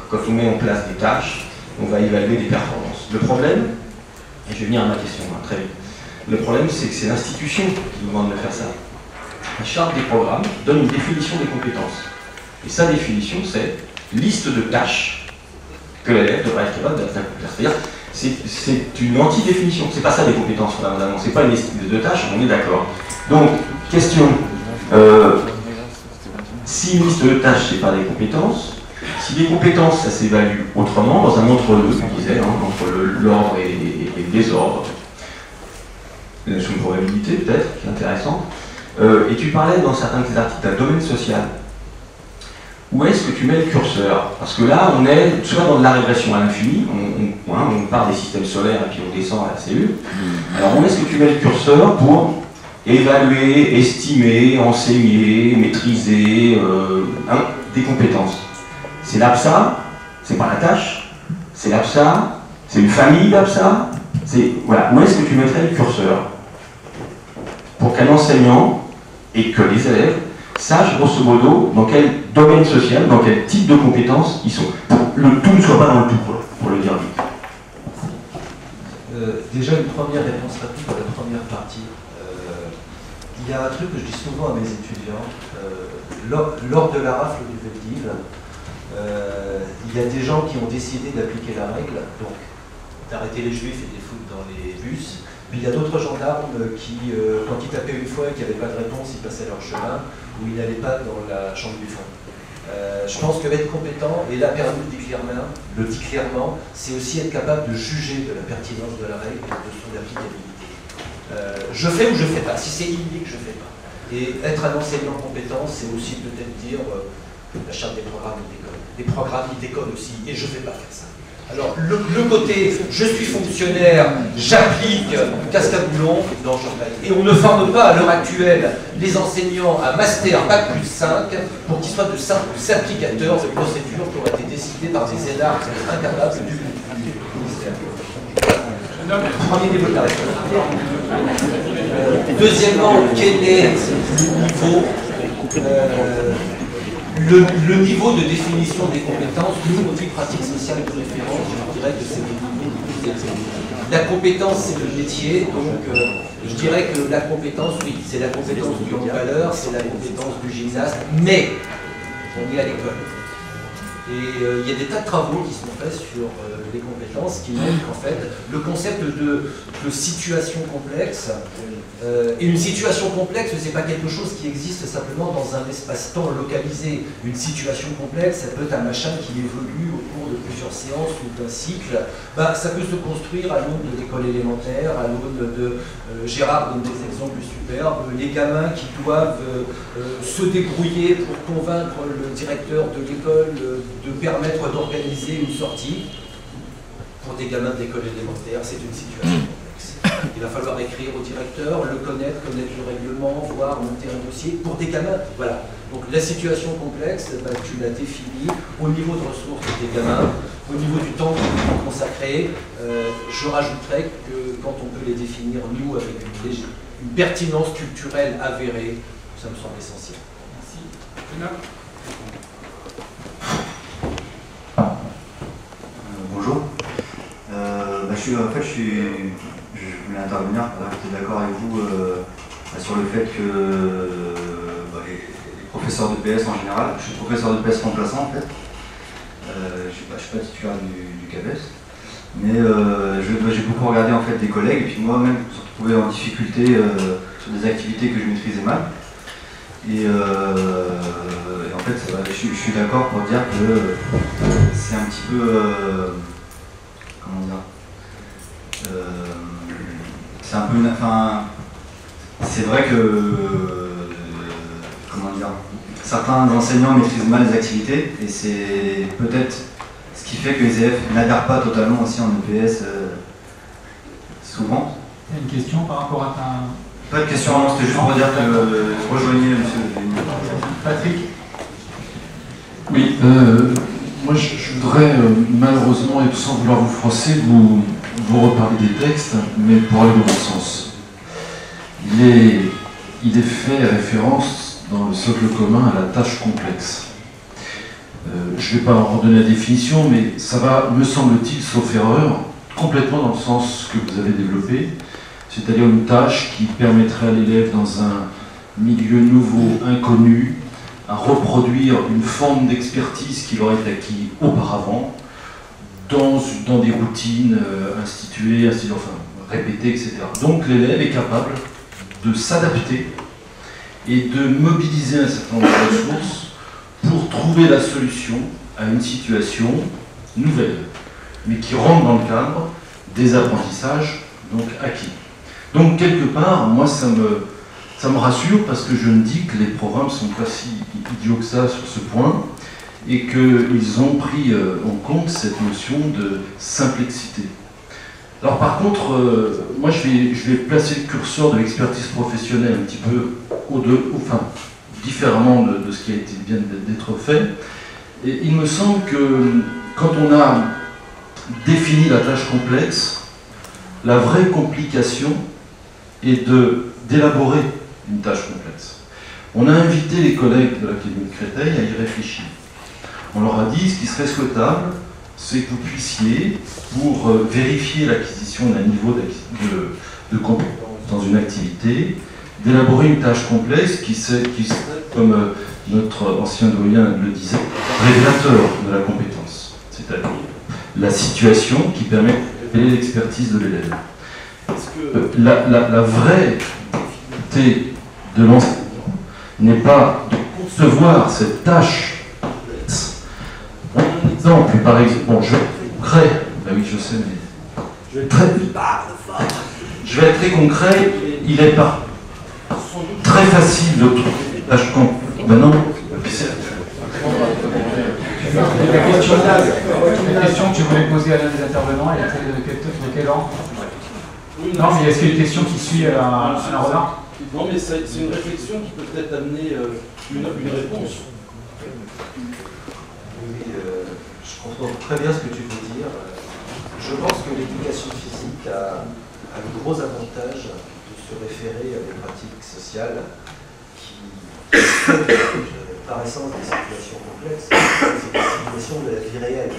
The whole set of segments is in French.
quand on met en place des tâches, on va évaluer des performances. Le problème, et je vais venir à ma question très vite, le problème c'est que c'est l'institution qui nous demande de faire ça. La charte des programmes donne une définition des compétences. Et sa définition, c'est liste de tâches que l'élève devrait être capable d'accomplir. C'est-à-dire, c'est une anti-définition. C'est pas ça des compétences fondamentalement. C'est pas une liste de tâches, on est d'accord. Donc, question. Si une liste de tâches, c'est pas des compétences, si des compétences, ça s'évalue autrement, dans un entre-deux, je disais, entre l'ordre et le désordre, une notion de probabilité peut-être, qui est intéressante. Et tu parlais dans certains de tes articles d'un domaine social. Où est-ce que tu mets le curseur? Parce que là, on est soit dans de la régression à l'infini, on part des systèmes solaires et puis on descend à la cellule. Alors où est-ce que tu mets le curseur pour évaluer, estimer, enseigner, maîtriser des compétences? C'est l'APSA, c'est pas la tâche, c'est l'APSA, c'est une famille d'APSA. Voilà. Où est-ce que tu mettrais le curseur pour qu'un enseignant et que les élèves sachent grosso modo dans quel domaine social, dans quel type de compétences ils sont. Le tout ne soit pas dans le tout, pour le dire vite. Déjà une première réponse rapide à la première partie. Il y a un truc que je dis souvent à mes étudiants, lors de la rafle du Veldiv, il y a des gens qui ont décidé d'appliquer la règle, donc d'arrêter les juifs et de les foutre dans les bus. Puis il y a d'autres gendarmes qui, quand ils tapaient une fois et qu'il n'y avait pas de réponse, ils passaient leur chemin, ou ils n'allaient pas dans la chambre du fond. Je pense que être compétent, et là Pernoud le dit clairement, c'est aussi être capable de juger de la pertinence de la règle et de son applicabilité. Je fais ou je ne fais pas, si c'est inné que je ne fais pas. Et être un enseignant compétent, c'est aussi peut-être dire la charte des programmes d'école. Des programmes d'école aussi, et je ne vais pas faire ça. Alors, le côté, je suis fonctionnaire, j'applique, cascaboulon, non, et on ne forme pas à l'heure actuelle les enseignants à master bac plus 5 pour qu'ils soient de simples applicateurs de procédures qui ont été décidées par des énarques incapables du ministère. Premier niveau de la réponse. Deuxièmement, quel est le niveau de définition des compétences? Nous, on dit pratique sociale de référence, je dirais que c'est le niveau le plus élevé. La compétence, c'est le métier, donc je dirais que la compétence, oui, c'est la compétence du handballeur, c'est la compétence du gymnaste, mais on est à l'école. Et il y a des tas de travaux qui sont faits sur les compétences qui montrent qu'en fait, le concept de situation complexe, et une situation complexe, ce n'est pas quelque chose qui existe simplement dans un espace-temps localisé. Une situation complexe, ça peut être un machin qui évolue au cours de plusieurs séances ou d'un cycle. Ben, ça peut se construire à l'aune de l'école élémentaire, à l'aune de... Gérard donne des exemples superbes, les gamins qui doivent se débrouiller pour convaincre le directeur de l'école de permettre d'organiser une sortie. Pour des gamins d'école élémentaire, c'est une situation complexe. Il va falloir écrire au directeur, le connaître le règlement, voir monter un dossier. Pour des gamins, voilà. Donc la situation complexe, bah, tu l'as définie au niveau de ressources des gamins, au niveau du temps consacré. Je rajouterais que quand on peut les définir, nous, avec une pertinence culturelle avérée, ça me semble essentiel. Merci. Bonjour. Je voulais intervenir, j'étais d'accord avec vous sur le fait que les professeurs de PS en général, je suis professeur de PS remplaçant en fait, je suis pas titulaire du CAPES, mais j'ai beaucoup regardé en fait des collègues et puis moi-même je me suis retrouvé en difficulté sur des activités que je maîtrisais mal. Et en fait, je suis d'accord pour dire que c'est un petit peu... comment dire, c'est un peu une... Enfin, c'est vrai que... comment dire, certains enseignants maîtrisent mal les activités et c'est peut-être ce qui fait que les élèves n'adhèrent pas totalement aussi en EPS souvent. Il y a une question par rapport à ta... Pas de question, non, c'était juste pour dire que je rejoignais monsieur Patrick. Oui, moi je voudrais malheureusement, et sans vouloir vous froisser, vous reparler des textes, mais pour aller dans le sens. Il est fait référence dans le socle commun à la tâche complexe. Je ne vais pas en redonner la définition, mais ça va, me semble-t-il, sauf erreur, complètement dans le sens que vous avez développé, c'est-à-dire une tâche qui permettrait à l'élève dans un milieu nouveau, inconnu, à reproduire une forme d'expertise qu'il aurait acquis auparavant dans des routines instituées, enfin, répétées, etc. Donc l'élève est capable de s'adapter et de mobiliser un certain nombre de ressources pour trouver la solution à une situation nouvelle, mais qui rentre dans le cadre des apprentissages donc acquis. Donc quelque part, moi ça me rassure parce que je me dis que les programmes ne sont pas si idiots que ça sur ce point et qu'ils ont pris en compte cette notion de simplicité. Alors par contre, moi je vais placer le curseur de l'expertise professionnelle un petit peu enfin, différemment de ce qui a été bien d'être fait. Et il me semble que quand on a défini la tâche complexe, la vraie complication est d'élaborer une tâche complexe. On a invité les collègues de l'Académie de Créteil à y réfléchir. On leur a dit ce qui serait souhaitable, c'est que vous puissiez, pour vérifier l'acquisition d'un niveau de compétence dans une activité, d'élaborer une tâche complexe qui serait, comme notre ancien doyen le disait, révélateur de la compétence, c'est-à-dire la situation qui permet de révéler l'expertise de l'élève. La vraie difficulté de l'enseignant n'est pas de concevoir cette tâche. Un exemple, par exemple, bon, je vais être concret, bah oui, je sais, mais je vais être très concret, il est pas très facile de trouver une tâche complexe. Maintenant, la question que tu voulais poser à l'un des intervenants, elle était de quel ordre? Non, mais est-ce qu'il y a une question qui suit à la remarque? Non, mais c'est une réflexion qui peut peut-être amener une réponse. Oui, je comprends très bien ce que tu veux dire. Je pense que l'éducation physique a le gros avantage de se référer à des pratiques sociales qui, par essence des situations complexes, c'est des situations de la vie réelle.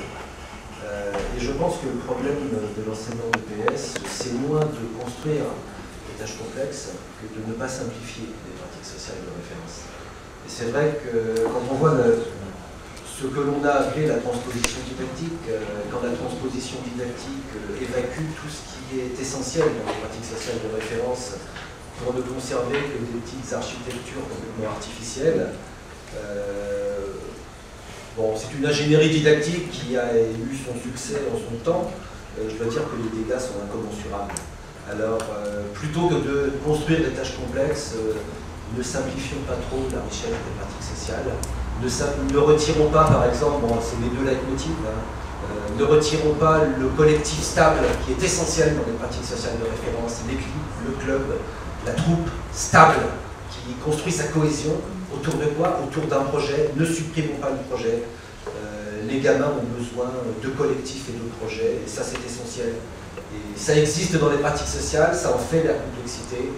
Et je pense que le problème de l'enseignement de PS, c'est moins de construire des tâches complexes que de ne pas simplifier les pratiques sociales de référence. Et c'est vrai que quand on voit ce que l'on a appelé la transposition didactique, quand la transposition didactique évacue tout ce qui est essentiel dans les pratiques sociales de référence pour ne conserver que des petites architectures complètement artificielles, bon, c'est une ingénierie didactique qui a eu son succès en son temps. Je dois dire que les dégâts sont incommensurables. Alors, plutôt que de construire des tâches complexes, ne simplifions pas trop la richesse des pratiques sociales. Ne retirons pas, par exemple, bon, c'est les deux leitmotifs, ne retirons pas le collectif stable qui est essentiel dans les pratiques sociales de référence, l'équipe, le club, la troupe stable qui construit sa cohésion. Autour de quoi? Autour d'un projet. Ne supprimons pas le projet. Les gamins ont besoin de collectifs et de projets, et ça c'est essentiel. Et ça existe dans les pratiques sociales, ça en fait la complexité.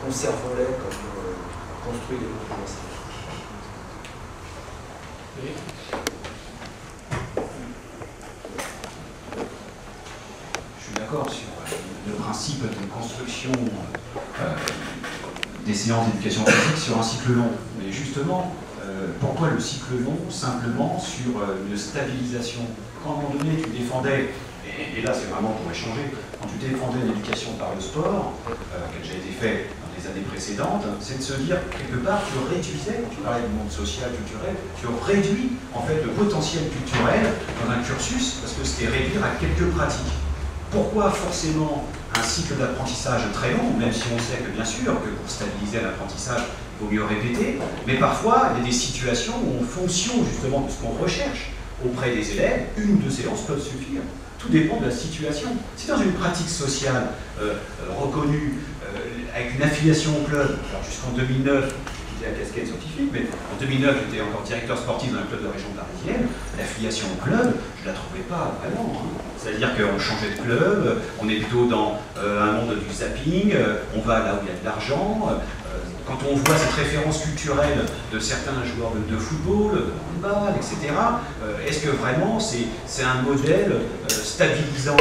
Conservons-les quand on construit les confidences. Je suis d'accord sur le principe de construction des séances d'éducation physique sur un cycle long. Mais justement, pourquoi le cycle long simplement sur une stabilisation? Quand à un moment donné tu défendais, et là c'est vraiment pour échanger, quand tu défendais l'éducation par le sport, qui a déjà été fait dans les années précédentes, c'est de se dire quelque part tu réduisais, quand tu parlais du monde social, culturel, tu réduis en fait le potentiel culturel dans un cursus parce que c'était réduire à quelques pratiques. Pourquoi forcément un cycle d'apprentissage très long, même si on sait que bien sûr que pour stabiliser l'apprentissage, il vaut mieux répéter, mais parfois il y a des situations où en fonction justement de ce qu'on recherche auprès des élèves, une ou deux séances peuvent suffire. Tout dépend de la situation. Si dans une pratique sociale reconnue, avec une affiliation au club, alors jusqu'en 2009, la casquette scientifique, mais en 2009 j'étais encore directeur sportif dans un club de région parisienne, l'affiliation au club, je ne la trouvais pas vraiment. Hein. C'est-à-dire qu'on changeait de club, on est plutôt dans un monde du zapping, on va là où il y a de l'argent, quand on voit cette référence culturelle de certains joueurs de football, de handball, etc., est-ce que vraiment c'est un modèle stabilisant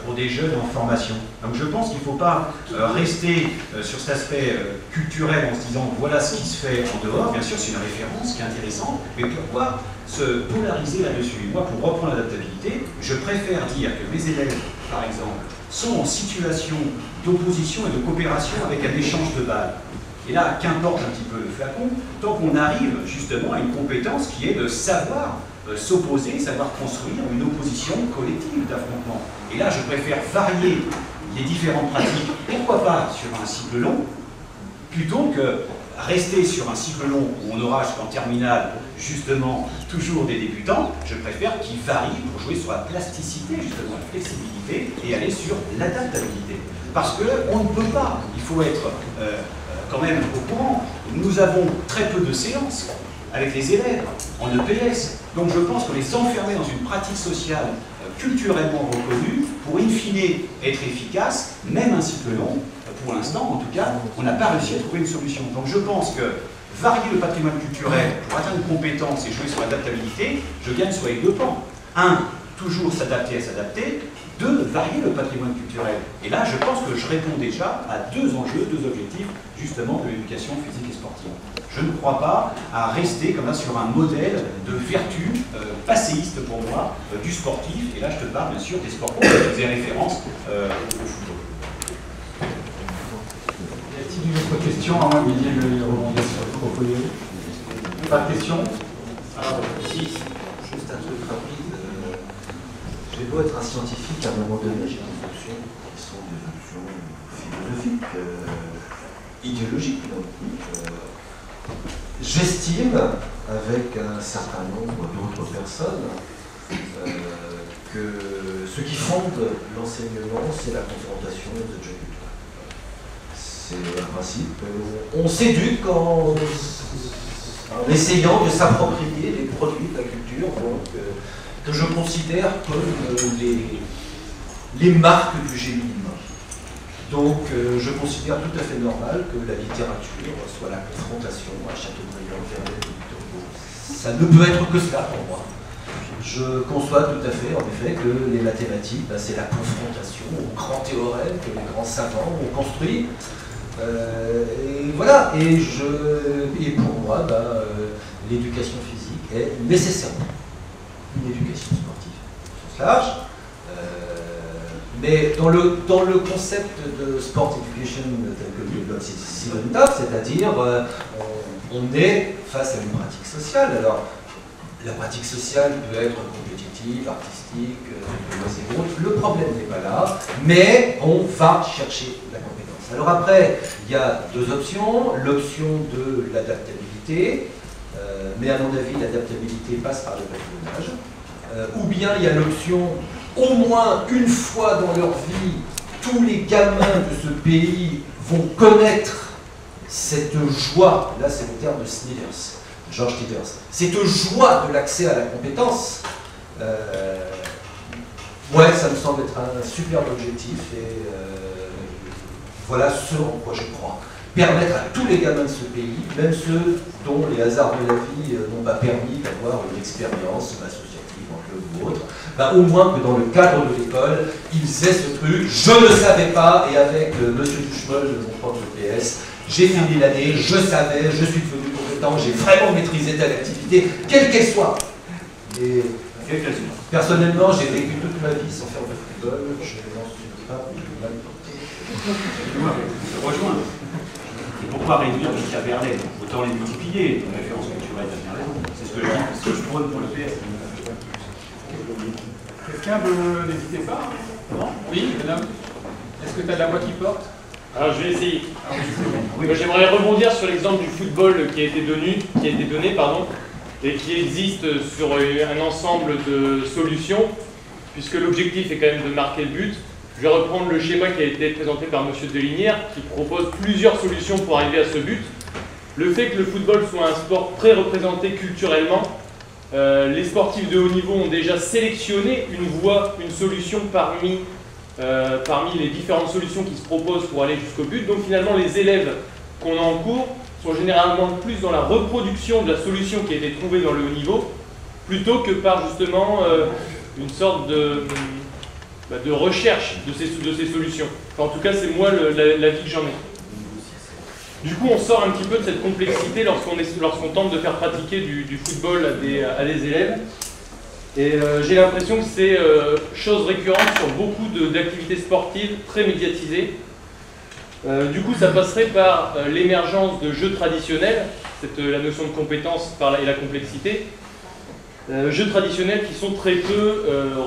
pour des jeunes en formation? Donc je pense qu'il ne faut pas rester sur cet aspect culturel en se disant voilà ce qui se fait en dehors. Bien sûr, c'est une référence qui est intéressante, mais pourquoi se polariser là-dessus? Moi, pour reprendre l'adaptabilité, je préfère dire que mes élèves, par exemple, sont en situation d'opposition et de coopération avec un échange de balles. Et là, qu'importe un petit peu le flacon, tant qu'on arrive justement à une compétence qui est de savoir s'opposer, savoir construire une opposition collective d'affrontement. Et là, je préfère varier les différentes pratiques, pourquoi pas sur un cycle long, plutôt que rester sur un cycle long où on aura jusqu'en terminale justement toujours des débutants. Je préfère qu'ils varient pour jouer sur la plasticité, justement la flexibilité, et aller sur l'adaptabilité. Parce qu'on ne peut pas, il faut être quand même au courant, nous avons très peu de séances avec les élèves en EPS. Donc je pense que les enfermer dans une pratique sociale culturellement reconnue pour in fine être efficace, même un cycle long, pour l'instant en tout cas, on n'a pas réussi à trouver une solution. Donc je pense que varier le patrimoine culturel pour atteindre une compétence et jouer sur l'adaptabilité, je gagne sur les deux pans. Un, toujours s'adapter à s'adapter. Deux, varier le patrimoine culturel. Et là, je pense que je réponds déjà à deux enjeux, deux objectifs, justement, de l'éducation physique et sportive. Je ne crois pas à rester comme ça sur un modèle de vertu passéiste pour moi du sportif. Et là, je te parle bien sûr des sports qui faisaient référence au football. Y a-t-il une autre question, à moins que Didier veuille rebondir sur le propos? Pas de question? Alors, si, juste un truc rapide. J'ai beau être un scientifique, à un moment donné, j'ai des options qui sont des options philosophiques, idéologiques. J'estime, avec un certain nombre d'autres personnes, que ce qui fonde l'enseignement, c'est la confrontation des objets culturels. C'est un principe. On s'éduque en essayant de s'approprier les produits de la culture, donc, que je considère comme les marques du génie humain. Donc je considère tout à fait normal que la littérature soit la confrontation à Chateaubriand, Verlaine, Victor Hugo. Ça ne peut être que cela pour moi. Je conçois tout à fait, en effet, que les mathématiques, c'est la confrontation aux grands théorèmes que les grands savants ont construits. Et voilà, et pour moi, l'éducation physique est nécessairement une éducation sportive, au sens large. Mais dans le concept de sport education tel que le développe Simone Taft, c'est-à-dire on est face à une pratique sociale. Alors, la pratique sociale peut être compétitive, artistique, et autres. Le problème n'est pas là, mais on va chercher la compétence. Alors après, il y a deux options. L'option de l'adaptabilité, mais à mon avis, l'adaptabilité passe par le papillonnage. Ou bien il y a l'option, au moins une fois dans leur vie, tous les gamins de ce pays vont connaître cette joie, là c'est le terme de Snidders, George Snidders, cette joie de l'accès à la compétence. Ouais, ça me semble être un superbe objectif et voilà ce en quoi je crois. Permettre à tous les gamins de ce pays, même ceux dont les hasards de la vie n'ont pas permis d'avoir une expérience associative en club ou autre, au moins que dans le cadre de l'école, ils aient ce truc. Je ne savais pas, et avec monsieur Duchemol, mon prof de PS, j'ai fini l'année, je savais, je suis devenu compétent, j'ai vraiment maîtrisé telle activité, quelle qu'elle soit. Et personnellement, j'ai vécu toute ma vie sans faire de football, je n'en suis pas mal porté. Je rejoins. Et pourquoi réduire jusqu'à Verlaine? Autant les multiplier, les références culturelles à Verlaine. C'est ce que je prône pour le PS. Quelqu'un veut, n'hésitez pas. Non? Oui, madame. Est-ce que tu as de la voix qui porte? Alors je vais essayer. Oui. J'aimerais rebondir sur l'exemple du football qui a été donné, et qui existe sur un ensemble de solutions, puisque l'objectif est quand même de marquer le but. Je vais reprendre le schéma qui a été présenté par M. Delinière, qui propose plusieurs solutions pour arriver à ce but. Le fait que le football soit un sport très représenté culturellement, les sportifs de haut niveau ont déjà sélectionné une voie, une solution parmi les différentes solutions qui se proposent pour aller jusqu'au but. Donc finalement, les élèves qu'on a en cours sont généralement plus dans la reproduction de la solution qui a été trouvée dans le haut niveau, plutôt que par justement une sorte de recherche de ces solutions. Enfin, en tout cas, c'est moi l'avis que j'en ai. Du coup, on sort un petit peu de cette complexité lorsqu'on tente de faire pratiquer du football à des élèves. Et j'ai l'impression que c'est chose récurrente sur beaucoup d'activités sportives très médiatisées. Du coup, ça passerait par l'émergence de jeux traditionnels, la notion de compétence et la complexité, jeux traditionnels qui sont très peu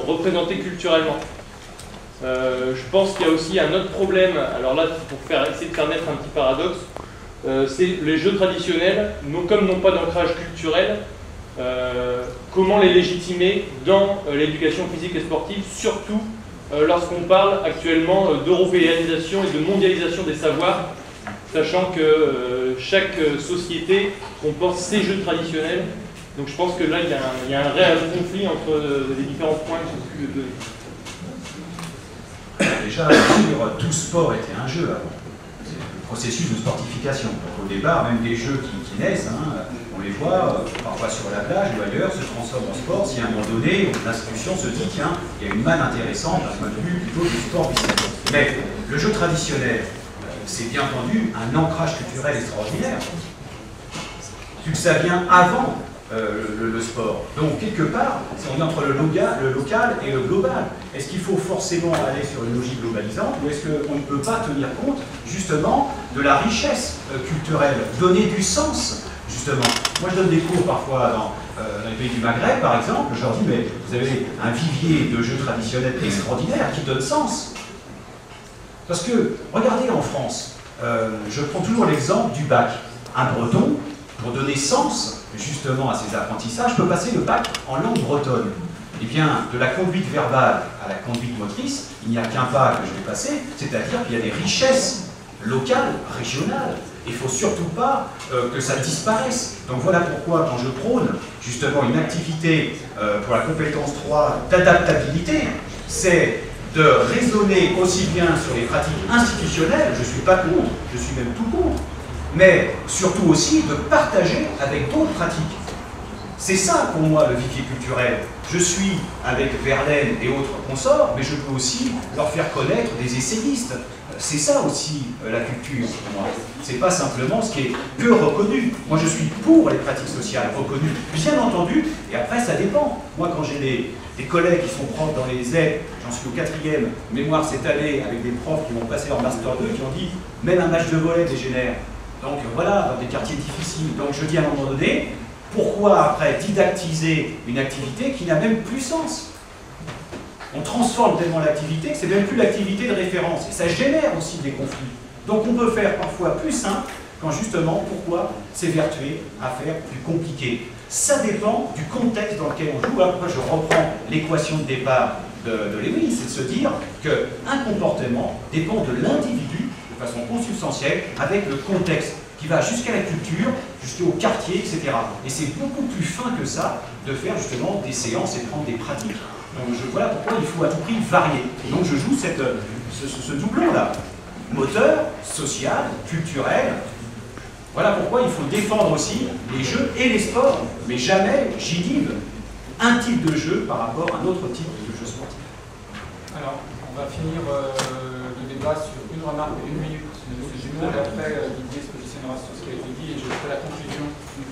représentés culturellement. Je pense qu'il y a aussi un autre problème, alors là, pour essayer de faire naître un petit paradoxe, c'est les jeux traditionnels, comme n'ont pas d'ancrage culturel, comment les légitimer dans l'éducation physique et sportive, surtout lorsqu'on parle actuellement d'européanisation et de mondialisation des savoirs, sachant que chaque société comporte ses jeux traditionnels. Donc je pense que là, il y a un réel conflit entre les différents points de... Déjà, tout sport était un jeu avant. C'est le processus de sportification. Donc, au départ, même des jeux qui naissent, on les voit parfois sur la plage ou ailleurs, se transforment en sport. Si à un moment donné, l'institution se dit, tiens, il y a une manne intéressante d'un point de vue plutôt du sport business. Mais le jeu traditionnel, c'est bien entendu un ancrage culturel extraordinaire. Vu que ça vient avant le sport. Donc, quelque part, on est entre le local et le global. Est-ce qu'il faut forcément aller sur une logique globalisante ou est-ce qu'on ne peut pas tenir compte, justement, de la richesse culturelle, donner du sens, justement. Moi, je donne des cours parfois dans les pays du Maghreb, par exemple. Je leur dis, mais vous avez un vivier de jeux traditionnels extraordinaire qui donne sens. Parce que, regardez en France, je prends toujours l'exemple du bac. Un breton, pour donner sens justement à ces apprentissages, peut passer le bac en langue bretonne. Eh bien, de la conduite verbale à la conduite motrice, il n'y a qu'un pas que je vais passer, c'est-à-dire qu'il y a des richesses locales, régionales. Il ne faut surtout pas que ça disparaisse. Donc voilà pourquoi, quand je prône justement une activité pour la compétence 3 d'adaptabilité, c'est de raisonner aussi bien sur les pratiques institutionnelles, je ne suis pas contre, je suis même tout contre, mais surtout aussi de partager avec d'autres pratiques. C'est ça pour moi le vivier culturel. Je suis avec Verlaine et autres consorts, mais je peux aussi leur faire connaître des essayistes. C'est ça aussi la culture pour moi. C'est pas simplement ce qui est que reconnu. Moi je suis pour les pratiques sociales reconnues, bien entendu, et après ça dépend. Moi quand j'ai des collègues qui sont profs dans les aides, j'en suis au 4e mémoire cette année avec des profs qui vont passer en Master 2 qui ont dit même un match de volley dégénère. Donc voilà, dans des quartiers difficiles. Donc je dis à un moment donné, pourquoi après didactiser une activité qui n'a même plus sens? On transforme tellement l'activité que c'est même plus l'activité de référence. Et ça génère aussi des conflits. Donc on peut faire parfois plus simple quand justement, pourquoi s'évertuer à faire plus compliqué? Ça dépend du contexte dans lequel on joue. Pourquoi je reprends l'équation de départ de Lewin, c'est de se dire qu'un comportement dépend de l'individu de façon consubstantielle avec le contexte qui va jusqu'à la culture, jusqu'au quartier, etc. Et c'est beaucoup plus fin que ça de faire justement des séances et de prendre des pratiques. Donc voilà pourquoi il faut à tout prix varier. Et donc je joue ce doublon-là. Moteur, social, culturel. Voilà pourquoi il faut défendre aussi les jeux et les sports, mais jamais j'inhibe un type de jeu par rapport à un autre type de jeu sportif. Alors, on va finir le débat sur une remarque de 1 minute de M. Junot, et après Didier se positionnera sur ce qui a été dit et je ferai la conclusion.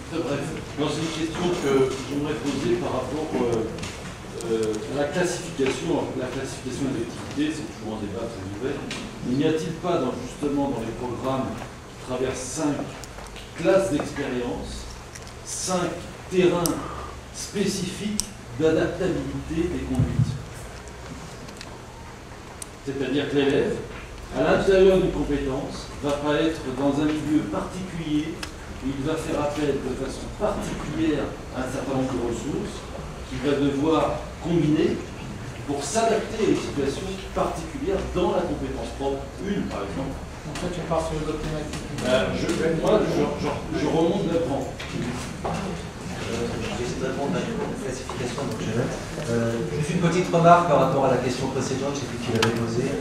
Très bref. C'est une question que j'aimerais poser par rapport à la classification. La classification des activités, c'est toujours un débat très ouvert. N'y a-t-il pas justement dans les programmes qui traversent 5 classes d'expérience, 5 terrains spécifiques d'adaptabilité des conduites? C'est-à-dire que l'élève, à l'intérieur d'une compétence, ne va pas être dans un milieu particulier, où il va faire appel de façon particulière à un certain nombre de ressources qu'il va devoir combiner pour s'adapter à une situation particulière dans la compétence propre. Une, par exemple. Donc toi, tu pars sur d'autres thématiques. Moi, je remonte d'un cran. J'essaie de répondre à la classification. Juste une petite remarque par rapport à la question précédente, je ne sais plus qui l'avait posée.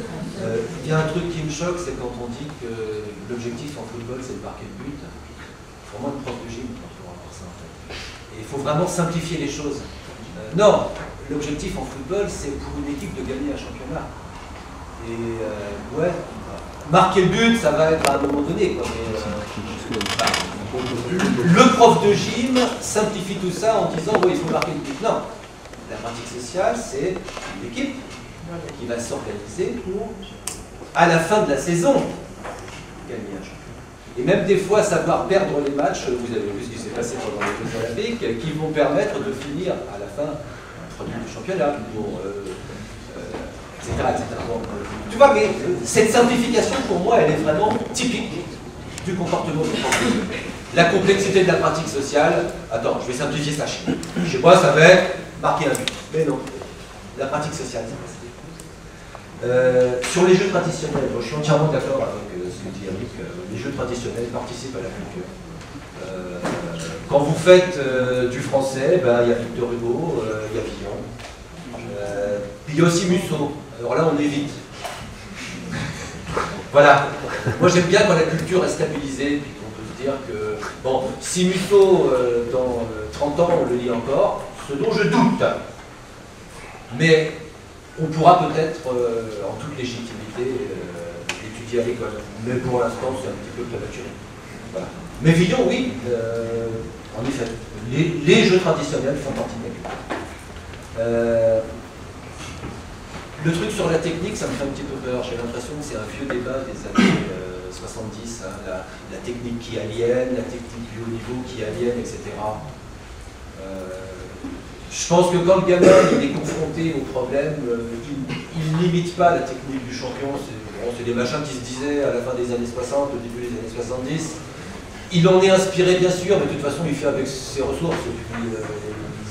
Il y a un truc qui me choque, c'est quand on dit que l'objectif en football, c'est de marquer le but. vraiment une prof de gym pour avoir ça en fait. Et il faut vraiment simplifier les choses. Non, l'objectif en football, c'est pour une équipe de gagner un championnat. Et ouais, marquer le but, ça va être à un moment donné, quoi. Mais, le prof de gym simplifie tout ça en disant oui, il faut marquer le but. Non, la pratique sociale, c'est une équipe qui va s'organiser pour, à la fin de la saison, gagner un championnat. Et même des fois, savoir perdre les matchs, vous avez vu ce qui s'est passé pendant les Jeux Olympiques, qui vont permettre de finir à la fin premier du championnat, etc. Bon, tu vois, mais cette simplification, pour moi, elle est vraiment typique du comportement du français. La complexité de la pratique sociale, attends, je vais simplifier ça chez moi. Chez moi, ça va être marquer un but. Mais non, la pratique sociale, c'est pas ça. Sur les jeux traditionnels, je suis entièrement d'accord avec ce que dit Yannick, les jeux traditionnels participent à la culture. Quand vous faites du français, il y a Victor Hugo, il y a Villon, puis il y a aussi Musso. Alors là, on évite. Voilà. Moi, j'aime bien quand la culture est stabilisée, puis qu'on peut se dire que, bon, si Musso, dans 30 ans, on le lit encore, ce dont je doute, mais on pourra peut-être, en toute légitimité, l'étudier à l'école. Mais pour l'instant, c'est un petit peu prématuré. Voilà. Mais Villon, oui, en effet, les jeux traditionnels font partie de la culture. Le truc sur la technique, ça me fait un petit peu peur. J'ai l'impression que c'est un vieux débat des années 70, hein, la technique qui aliène, la technique du haut niveau qui aliène, etc. Je pense que quand le gamin il est confronté au problème, il n'imite pas la technique du champion. C'est des machins qui se disaient à la fin des années 60, au début des années 70. Il en est inspiré, bien sûr, mais de toute façon, il fait avec ses ressources. Et puis, il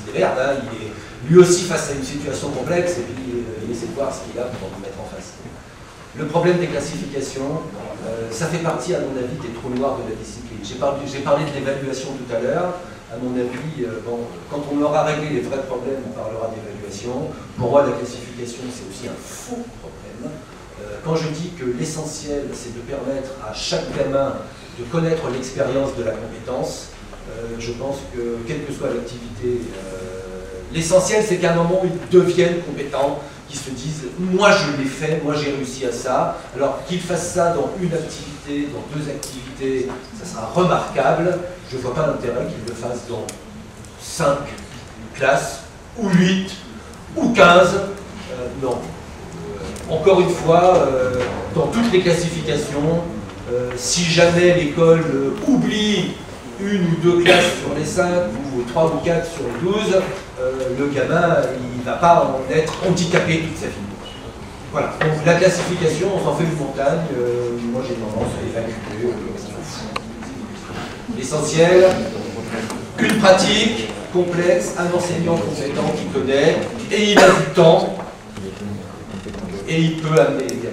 se démerde. Hein, il est lui aussi face à une situation complexe, et puis il essaie de voir ce qu'il a pour le mettre en face. Le problème des classifications, ça fait partie, à mon avis, des trous noirs de la discipline. J'ai parlé de l'évaluation tout à l'heure. À mon avis, quand on aura réglé les vrais problèmes, on parlera d'évaluation. Pour moi, la classification, c'est aussi un faux problème. Quand je dis que l'essentiel, c'est de permettre à chaque gamin de connaître l'expérience de la compétence, je pense que, quelle que soit l'activité, l'essentiel, c'est qu'à un moment, ils deviennent compétents, qu'ils se disent « moi, je l'ai fait, moi, j'ai réussi à ça ». Alors, qu'ils fassent ça dans une activité, dans deux activités, ça sera remarquable. Je ne vois pas l'intérêt qu'ils le fassent dans 5 classes, ou 8, ou 15. Non. Encore une fois, dans toutes les classifications, si jamais l'école oublie une ou deux classes sur les 5, ou 3 ou 4 sur les 12, le gamin, il ne va pas en être handicapé toute sa vie. Voilà. Donc la classification, on s'en fait une montagne. Moi, j'ai tendance à évacuer. L'essentiel, une pratique complexe, un enseignant compétent qui connaît, et il a du temps, et il peut amener les